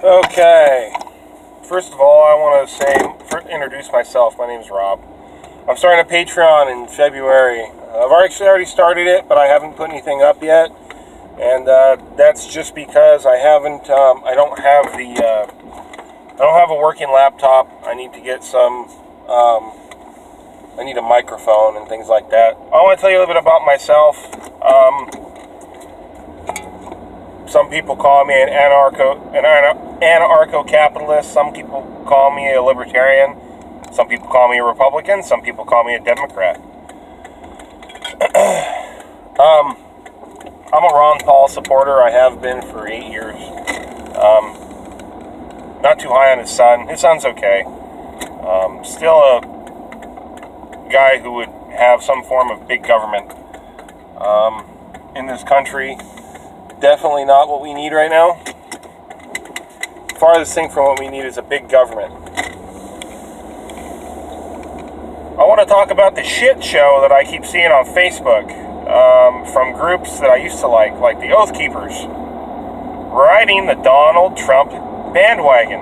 Okay. First of all, I want to introduce myself. My name is Rob. I'm starting a Patreon in February. I've already started it, but I haven't put anything up yet, and that's just because I haven't. I don't have a working laptop. I need to get some. I need a microphone and things like that. I want to tell you a little bit about myself. Some people call me an anarcho-capitalist. Some people call me a libertarian. Some people call me a Republican. Some people call me a Democrat. I'm a Ron Paul supporter. I have been for 8 years. Not too high on his son. His son's okay. Still a guy who would have some form of big government in this country. Definitely not what we need right now. Farthest thing from what we need is a big government. I want to talk about the shit show that I keep seeing on Facebook from groups that I used to like the Oath Keepers, riding the Donald Trump bandwagon.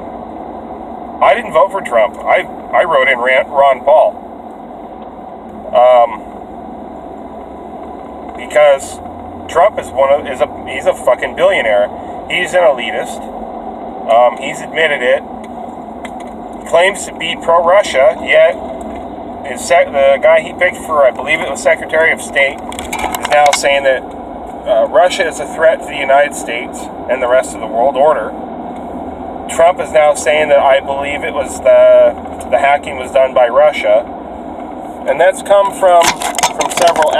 I didn't vote for Trump. I wrote in Ron Paul. Because Trump is he's a fucking billionaire. He's an elitist. He's admitted it. He claims to be pro-Russia, yet the guy he picked for, I believe it was Secretary of State, is now saying that Russia is a threat to the United States and the rest of the world order. Trump is now saying that I believe it was the hacking was done by Russia, and that's come from several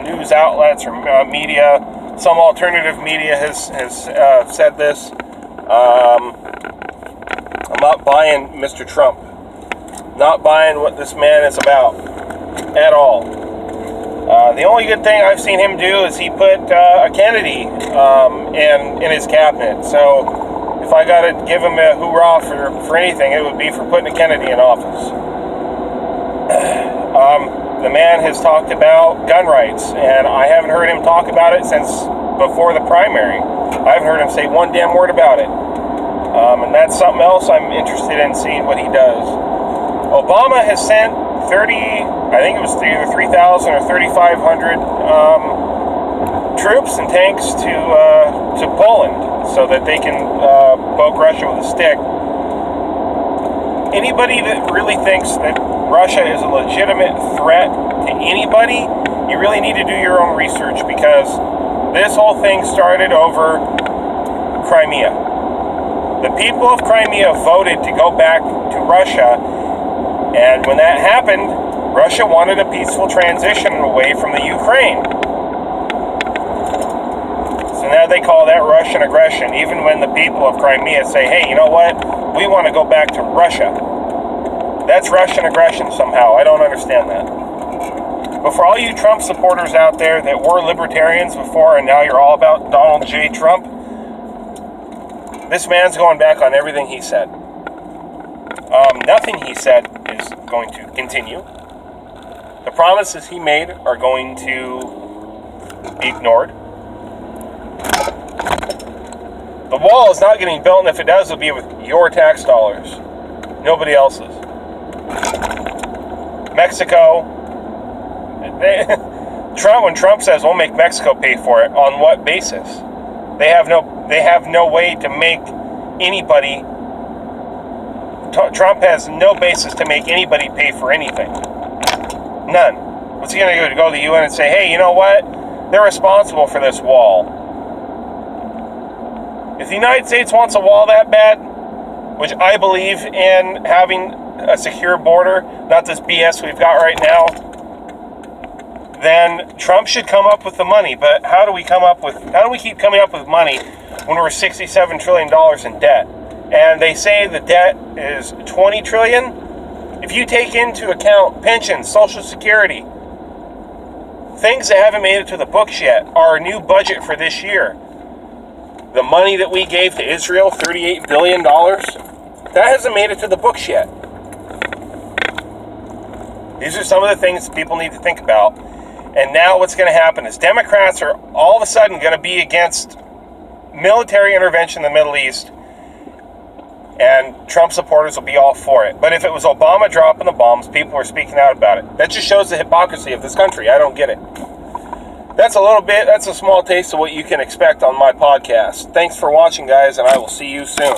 news outlets or media. Some alternative media has said this. I'm not buying Mr. Trump. Not buying what this man is about at all. The only good thing I've seen him do is he put a Kennedy in his cabinet. So if I got to give him a hoorah for anything, it would be for putting a Kennedy in office. The man has talked about gun rights, and I haven't heard him talk about it since before the primary. I haven't heard him say one damn word about it. And that's something else I'm interested in seeing what he does. Obama has sent I think it was either 3,000 or 3,500 troops and tanks to Poland so that they can poke Russia with a stick. Anybody that really thinks that Russia is a legitimate threat to anybody, you really need to do your own research, because this whole thing started over Crimea. The people of Crimea voted to go back to Russia, and when that happened, Russia wanted a peaceful transition away from the Ukraine. So now they call that Russian aggression, even when the people of Crimea say, hey, you know what? We want to go back to Russia. That's Russian aggression somehow. I don't understand that. But for all you Trump supporters out there that were libertarians before and now you're all about Donald J. Trump, this man's going back on everything he said. Nothing he said is going to continue. The promises he made are going to be ignored. The wall is not getting built, and if it does, it'll be with your tax dollars. Nobody else's. Mexico. When Trump says we'll make Mexico pay for it, on what basis? They have no way to make anybody. Trump has no basis to make anybody pay for anything. None. What's he going to do? To go to the UN and say, hey, you know what? They're responsible for this wall. If the United States wants a wall that bad, which I believe in having a secure border, not this BS we've got right now, then Trump should come up with the money. But how do we keep coming up with money when we're $67 trillion in debt? And they say the debt is $20 trillion. If you take into account pensions, Social Security, things that haven't made it to the books yet, our new budget for this year, the money that we gave to Israel, $38 billion, that hasn't made it to the books yet. These are some of the things people need to think about. And now what's going to happen is Democrats are all of a sudden going to be against military intervention in the Middle East. and Trump supporters will be all for it. But if it was Obama dropping the bombs, people were speaking out about it. That just shows the hypocrisy of this country. I don't get it. That's a small taste of what you can expect on my podcast. Thanks for watching, guys, and I will see you soon.